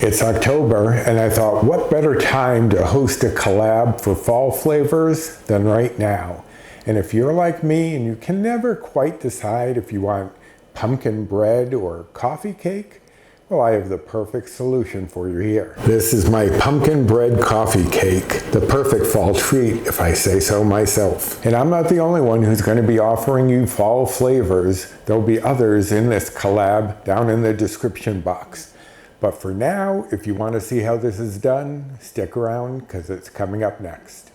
It's October, and I thought, what better time to host a collab for fall flavors than right now? And if you're like me and you can never quite decide if you want pumpkin bread or coffee cake, well, I have the perfect solution for you here. This is my pumpkin bread coffee cake, the perfect fall treat, if I say so myself. And I'm not the only one who's going to be offering you fall flavors. There'll be others in this collab down in the description box. But for now, if you want to see how this is done, stick around because it's coming up next.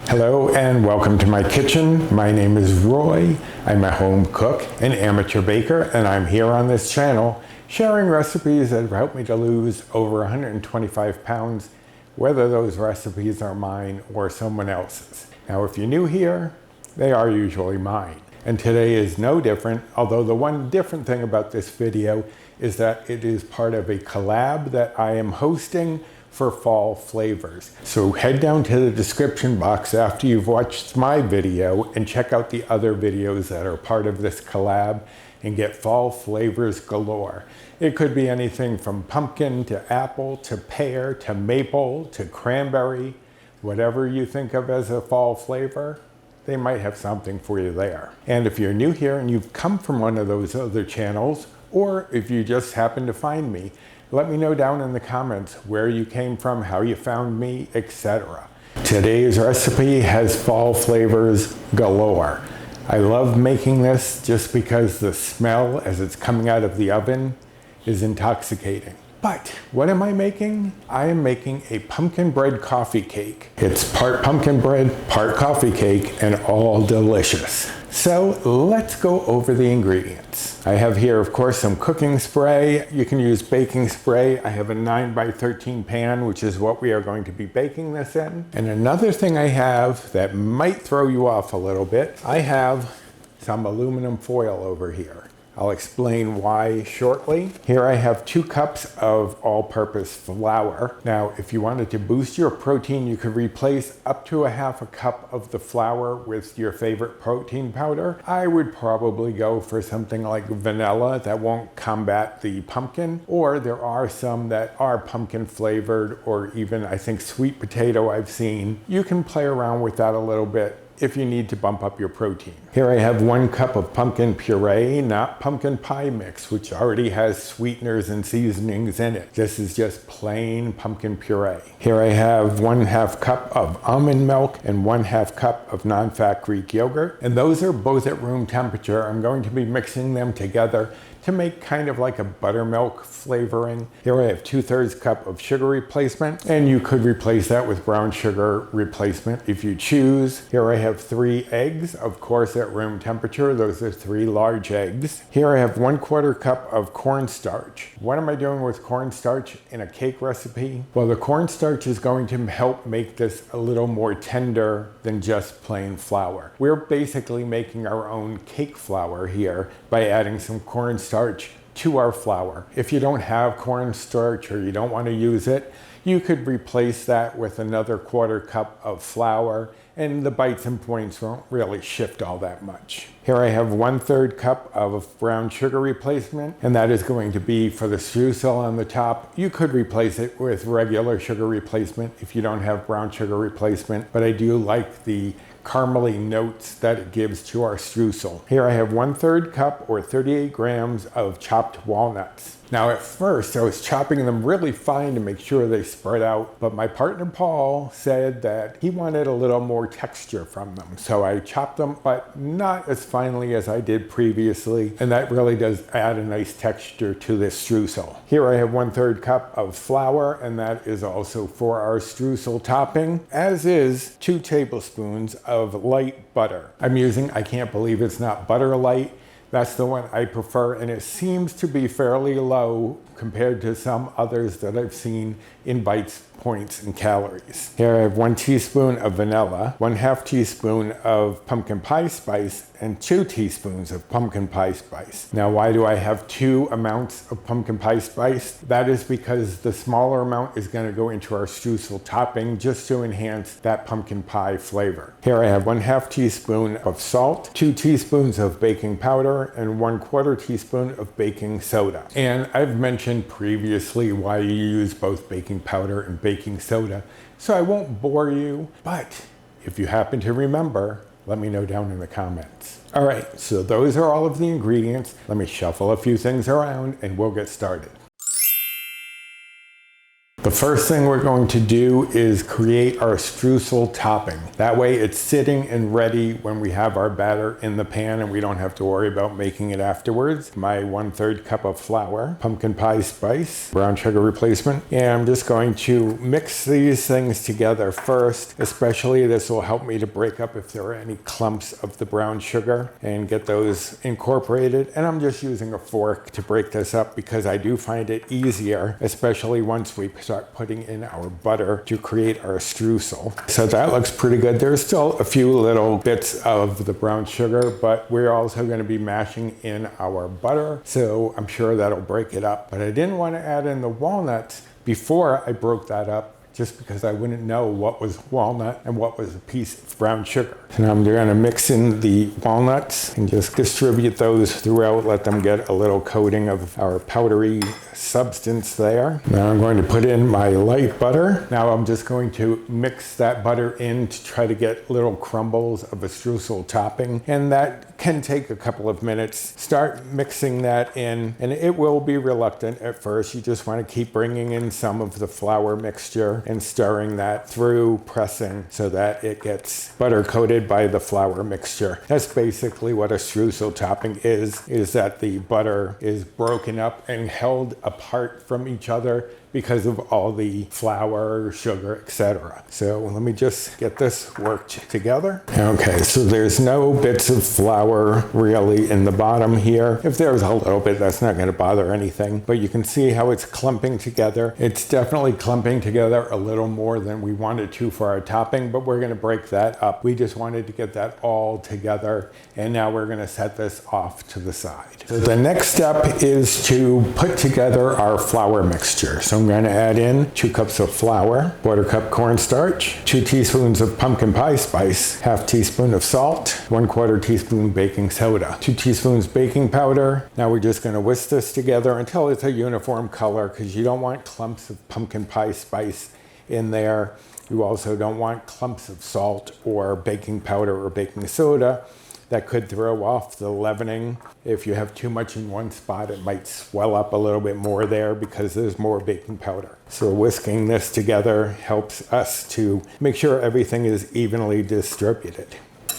Hello and welcome to my kitchen. My name is Roy. I'm a home cook and amateur baker, and I'm here on this channel sharing recipes that have helped me to lose over 125 pounds, whether those recipes are mine or someone else's. Now, if you're new here, they are usually mine. And today is no different, although the one different thing about this video is that it is part of a collab that I am hosting for fall flavors. So head down to the description box after you've watched my video and check out the other videos that are part of this collab and get fall flavors galore. It could be anything from pumpkin to apple to pear to maple to cranberry. Whatever you think of as a fall flavor, they might have something for you there. And if you're new here and you've come from one of those other channels, or if you just happen to find me, let me know down in the comments where you came from, how you found me, etc. Today's recipe has fall flavors galore. I love making this just because the smell as it's coming out of the oven is intoxicating. But what am I making? I am making a pumpkin bread coffee cake. It's part pumpkin bread, part coffee cake, and all delicious. So let's go over the ingredients. I have here, of course, some cooking spray. You can use baking spray. I have a 9x13 pan, which is what we are going to be baking this in. And another thing I have that might throw you off a little bit, I have some aluminum foil over here. I'll explain why shortly. Here I have 2 cups of all-purpose flour. Now, if you wanted to boost your protein, you could replace up to 1/2 cup of the flour with your favorite protein powder. I would probably go for something like vanilla that won't combat the pumpkin, or there are some that are pumpkin flavored, or even I think sweet potato I've seen. You can play around with that a little bit if you need to bump up your protein. Here I have 1 cup of pumpkin puree, not pumpkin pie mix, which already has sweeteners and seasonings in it. This is just plain pumpkin puree. Here I have 1/2 cup of almond milk and 1/2 cup of non-fat Greek yogurt. And those are both at room temperature. I'm going to be mixing them together to make kind of like a buttermilk flavoring. Here I have 2/3 cup of sugar replacement, and you could replace that with brown sugar replacement if you choose. Here I have 3 eggs, of course at room temperature. Those are 3 large eggs. Here I have 1/4 cup of cornstarch. What am I doing with cornstarch in a cake recipe? Well, the cornstarch is going to help make this a little more tender than just plain flour. We're basically making our own cake flour here by adding some cornstarch to our flour. If you don't have cornstarch or you don't want to use it, you could replace that with another 1/4 cup of flour, and the bites and points won't really shift all that much. Here I have 1/3 cup of brown sugar replacement, and that is going to be for the streusel on the top. You could replace it with regular sugar replacement if you don't have brown sugar replacement, but I do like the caramely notes that it gives to our streusel. Here I have 1/3 cup or 38 grams of chopped walnuts. Now at first I was chopping them really fine to make sure they spread out, but my partner Paul said that he wanted a little more texture from them. So I chopped them, but not as finely as I did previously, and that really does add a nice texture to this streusel. Here I have 1/3 cup of flour, and that is also for our streusel topping, as is 2 tablespoons of light butter. I'm using, I can't believe it's not Butter Light. That's the one I prefer, and it seems to be fairly low compared to some others that I've seen in bites, points, and calories. Here I have 1 teaspoon of vanilla, 1/2 teaspoon of pumpkin pie spice, and 2 teaspoons of pumpkin pie spice. Now, why do I have 2 amounts of pumpkin pie spice? That is because the smaller amount is going to go into our streusel topping just to enhance that pumpkin pie flavor. Here I have 1/2 teaspoon of salt, 2 teaspoons of baking powder, and 1/4 teaspoon of baking soda. And I've mentioned previously why you use both baking powder and baking soda, so I won't bore you, but if you happen to remember, let me know down in the comments. All right, so those are all of the ingredients. Let me shuffle a few things around and we'll get started. The first thing we're going to do is create our streusel topping. That way it's sitting and ready when we have our batter in the pan and we don't have to worry about making it afterwards. My 1/3 cup of flour, pumpkin pie spice, brown sugar replacement, and I'm just going to mix these things together first. Especially this will help me to break up if there are any clumps of the brown sugar and get those incorporated. And I'm just using a fork to break this up because I do find it easier, especially once we start putting in our butter to create our streusel. So that looks pretty good. There's still a few little bits of the brown sugar, but we're also going to be mashing in our butter, so I'm sure that'll break it up. But I didn't want to add in the walnuts before I broke that up, just because I wouldn't know what was walnut and what was a piece of brown sugar. So now I'm going to mix in the walnuts and just distribute those throughout, let them get a little coating of our powdery substance there. Now I'm going to put in my light butter. Now I'm just going to mix that butter in to try to get little crumbles of a streusel topping, and that can take a couple of minutes. Start mixing that in, and it will be reluctant at first. You just want to keep bringing in some of the flour mixture and stirring that through, pressing so that it gets butter coated by the flour mixture. That's basically what a streusel topping is that the butter is broken up and held apart from each other because of all the flour, sugar, etc. So let me just get this worked together. Okay, so there's no bits of flour really in the bottom here. If there's a little bit, that's not going to bother anything, but you can see how it's clumping together. It's definitely clumping together a little more than we wanted to for our topping, but we're going to break that up. We just wanted to get that all together, and now we're going to set this off to the side. So the next step is to put together our flour mixture. So I'm going to add in 2 cups of flour, 1/4 cup cornstarch, 2 teaspoons of pumpkin pie spice, 1/2 teaspoon of salt, 1/4 teaspoon baking soda, 2 teaspoons baking powder. Now we're just going to whisk this together until it's a uniform color, because you don't want clumps of pumpkin pie spice in there. You also don't want clumps of salt or baking powder or baking soda. That could throw off the leavening. If you have too much in one spot, it might swell up a little bit more there because there's more baking powder. So whisking this together helps us to make sure everything is evenly distributed.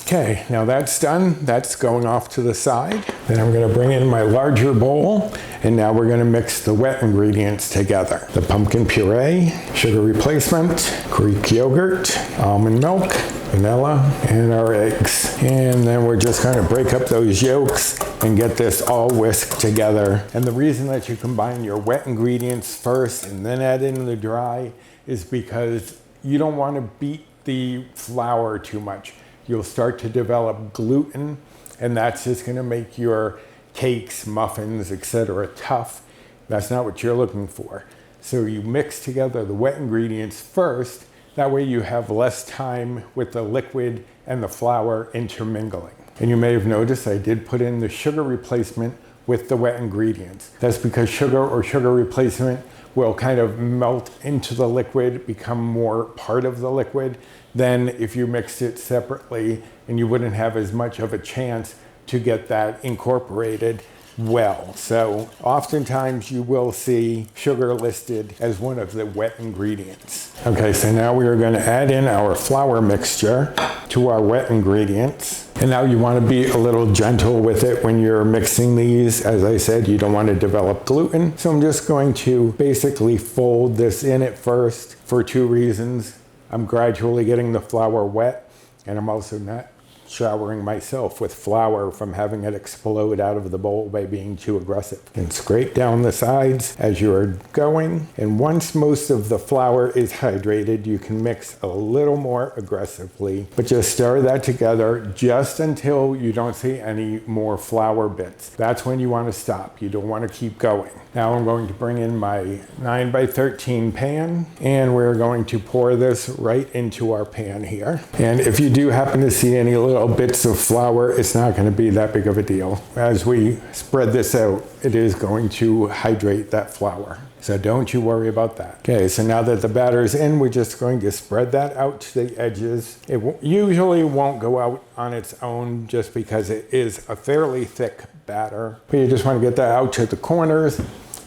Okay, now that's done. That's going off to the side. Then I'm going to bring in my larger bowl, and now we're going to mix the wet ingredients together. The pumpkin puree, sugar replacement, Greek yogurt, almond milk, vanilla, and our eggs. And then we're just going to break up those yolks and get this all whisked together. And the reason that you combine your wet ingredients first and then add in the dry is because you don't want to beat the flour too much. You'll start to develop gluten, and that's just going to make your cakes, muffins, etc. tough. That's not what you're looking for. So you mix together the wet ingredients first. That way you have less time with the liquid and the flour intermingling. And you may have noticed I did put in the sugar replacement with the wet ingredients. That's because sugar or sugar replacement will kind of melt into the liquid, become more part of the liquid than if you mixed it separately, and you wouldn't have as much of a chance to get that incorporated well. So oftentimes you will see sugar listed as one of the wet ingredients. Okay, so now we are going to add in our flour mixture to our wet ingredients. And now you want to be a little gentle with it when you're mixing these. As I said, you don't want to develop gluten. So I'm just going to basically fold this in at first for 2 reasons. I'm gradually getting the flour wet, and I'm also not showering myself with flour from having it explode out of the bowl by being too aggressive. And scrape down the sides as you're going. And once most of the flour is hydrated, you can mix a little more aggressively, but just stir that together just until you don't see any more flour bits. That's when you want to stop. You don't want to keep going. Now I'm going to bring in my 9 by 13 pan, and we're going to pour this right into our pan here. And if you do happen to see any little bits of flour, it's not going to be that big of a deal. As we spread this out, it is going to hydrate that flour. So don't you worry about that. Okay, so now that the batter is in, we're just going to spread that out to the edges. It usually won't go out on its own just because it is a fairly thick batter. But you just want to get that out to the corners.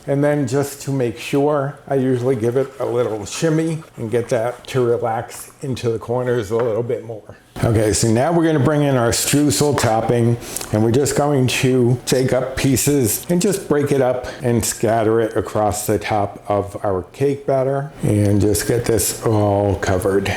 And then just to make sure, I usually give it a little shimmy and get that to relax into the corners a little bit more. Okay, so now we're going to bring in our streusel topping, and we're just going to take up pieces and just break it up and scatter it across the top of our cake batter and just get this all covered.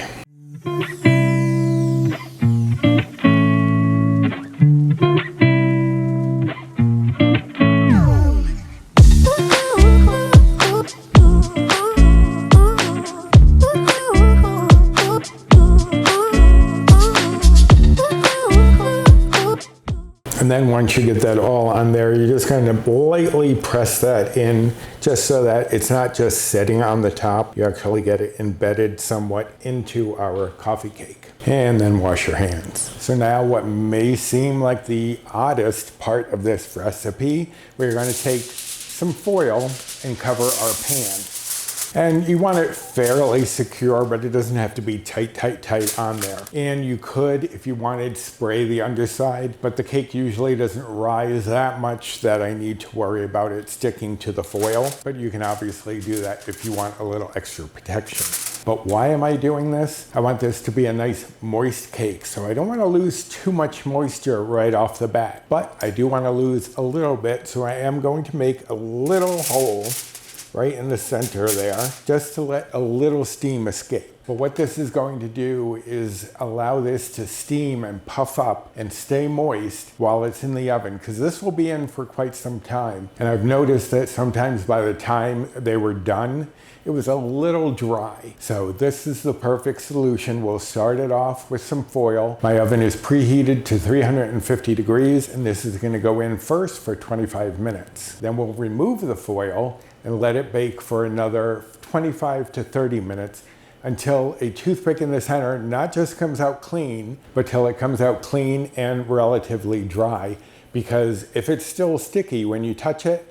And then once you get that all on there, you're just going to lightly press that in just so that it's not just sitting on the top. You actually get it embedded somewhat into our coffee cake. And then wash your hands. So now what may seem like the oddest part of this recipe, we're going to take some foil and cover our pan. And you want it fairly secure, but it doesn't have to be tight on there. And you could, if you wanted, spray the underside, but the cake usually doesn't rise that much that I need to worry about it sticking to the foil. But you can obviously do that if you want a little extra protection. But why am I doing this? I want this to be a nice moist cake, so I don't want to lose too much moisture right off the bat. But I do want to lose a little bit, so I am going to make a little hole right in the center there, just to let a little steam escape. But what this is going to do is allow this to steam and puff up and stay moist while it's in the oven, because this will be in for quite some time. And I've noticed that sometimes by the time they were done, it was a little dry. So this is the perfect solution. We'll start it off with some foil. My oven is preheated to 350 degrees, and this is going to go in first for 25 minutes. Then we'll remove the foil and let it bake for another 25 to 30 minutes until a toothpick in the center not just comes out clean, but till it comes out clean and relatively dry. Because if it's still sticky when you touch it,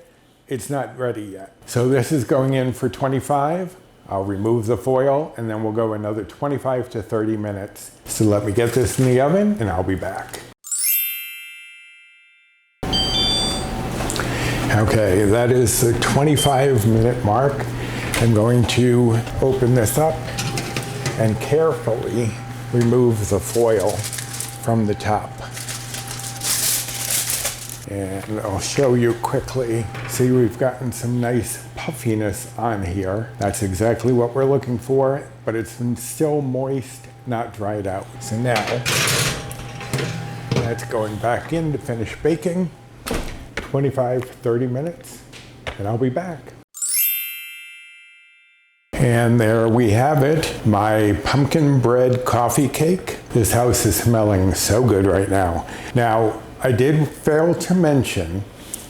it's not ready yet. So this is going in for 25. I'll remove the foil and then we'll go another 25 to 30 minutes. So let me get this in the oven and I'll be back. Okay, that is the 25-minute mark. I'm going to open this up and carefully remove the foil from the top. And I'll show you quickly. See, we've gotten some nice puffiness on here. That's exactly what we're looking for, but it's still moist, not dried out. So now, that's going back in to finish baking. 25, 30 minutes, and I'll be back. And there we have it, my pumpkin bread coffee cake. This house is smelling so good right now. Now, I did fail to mention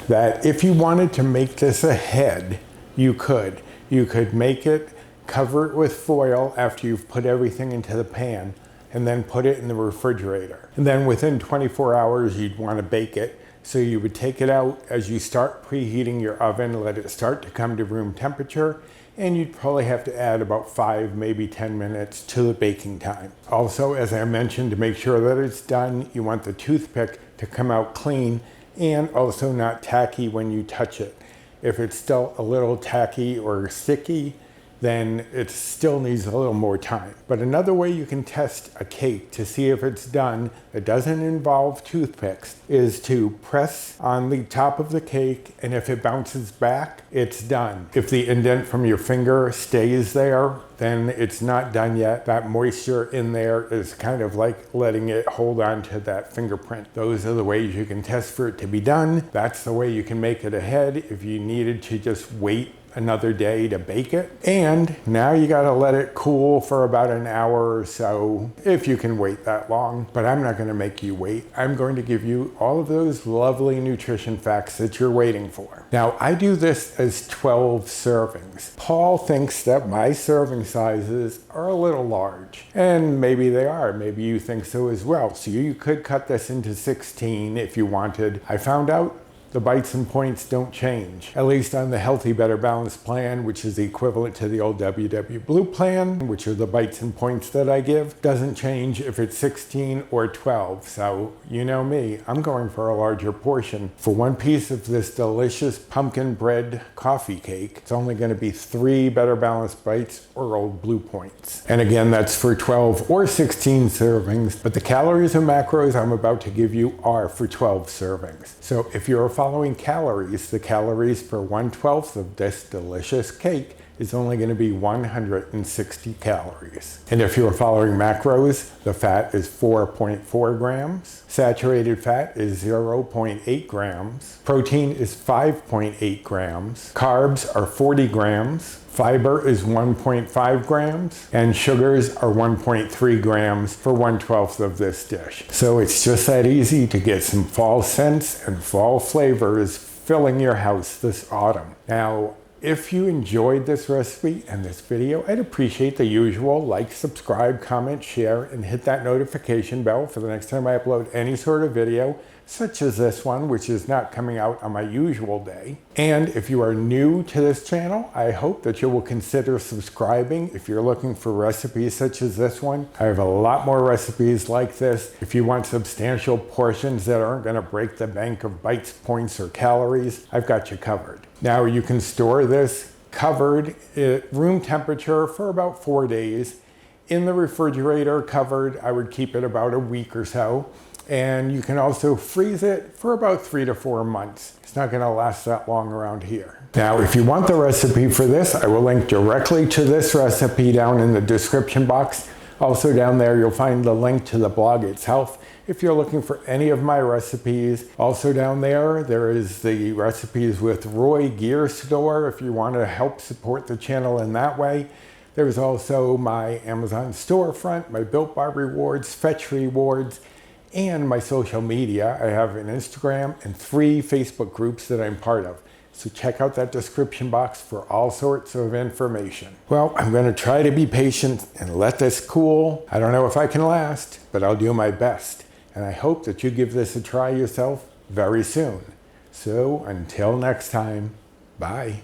that if you wanted to make this ahead, you could. You could make it, cover it with foil after you've put everything into the pan, and then put it in the refrigerator. And then within 24 hours, you'd want to bake it. So you would take it out as you start preheating your oven, let it start to come to room temperature, and you'd probably have to add about 5, maybe 10 minutes to the baking time. Also, as I mentioned, to make sure that it's done, you want the toothpick to come out clean and also not tacky when you touch it. If it's still a little tacky or sticky, then it still needs a little more time. But another way you can test a cake to see if it's done that doesn't involve toothpicks is to press on the top of the cake, and if it bounces back, it's done. If the indent from your finger stays there, then it's not done yet. That moisture in there is kind of like letting it hold on to that fingerprint. Those are the ways you can test for it to be done. That's the way you can make it ahead if you needed to just wait another day to bake it. And now you gotta let it cool for about an hour or so, if you can wait that long. But I'm not gonna make you wait. I'm going to give you all of those lovely nutrition facts that you're waiting for. Now, I do this as 12 servings. Paul thinks that my serving sizes are a little large, and maybe they are. Maybe you think so as well. So you could cut this into 16 if you wanted. I found out the bites and points don't change, at least on the Healthy Better Balanced plan, which is the equivalent to the old WW Blue plan, which are the bites and points that I give. Doesn't change if it's 16 or 12. So you know me, I'm going for a larger portion. For one piece of this delicious pumpkin bread coffee cake, it's only going to be 3 Better Balanced bites or old Blue points. And again, that's for 12 or 16 servings, but the calories and macros I'm about to give you are for 12 servings. So if you're following calories, the calories for 1/12 of this delicious cake is only going to be 160 calories. And if you're following macros, the fat is 4.4 grams, saturated fat is 0.8 grams, protein is 5.8 grams, carbs are 40 grams, fiber is 1.5 grams, and sugars are 1.3 grams for 1/12 of this dish. So it's just that easy to get some fall scents and fall flavors filling your house this autumn. Now, if you enjoyed this recipe and this video, I'd appreciate the usual like, subscribe, comment, share, and hit that notification bell for the next time I upload any sort of video, such as this one, which is not coming out on my usual day. And if you are new to this channel, I hope that you will consider subscribing if you're looking for recipes such as this one. I have a lot more recipes like this. If you want substantial portions that aren't going to break the bank of bites, points, or calories, I've got you covered. Now, you can store this covered at room temperature for about 4 days. In the refrigerator covered, I would keep it about a week or so. And you can also freeze it for about 3 to 4 months. It's not going to last that long around here. Now, if you want the recipe for this, I will link directly to this recipe down in the description box. Also down there, you'll find the link to the blog itself if you're looking for any of my recipes. Also down there, there is the recipes with Roy Gear Store if you want to help support the channel in that way. There's also my Amazon storefront, my Built Bar rewards, Fetch rewards, and my social media. I have an Instagram and 3 Facebook groups that I'm part of. So check out that description box for all sorts of information. Well, I'm going to try to be patient and let this cool. I don't know if I can last, but I'll do my best. And I hope that you give this a try yourself very soon. So until next time, bye.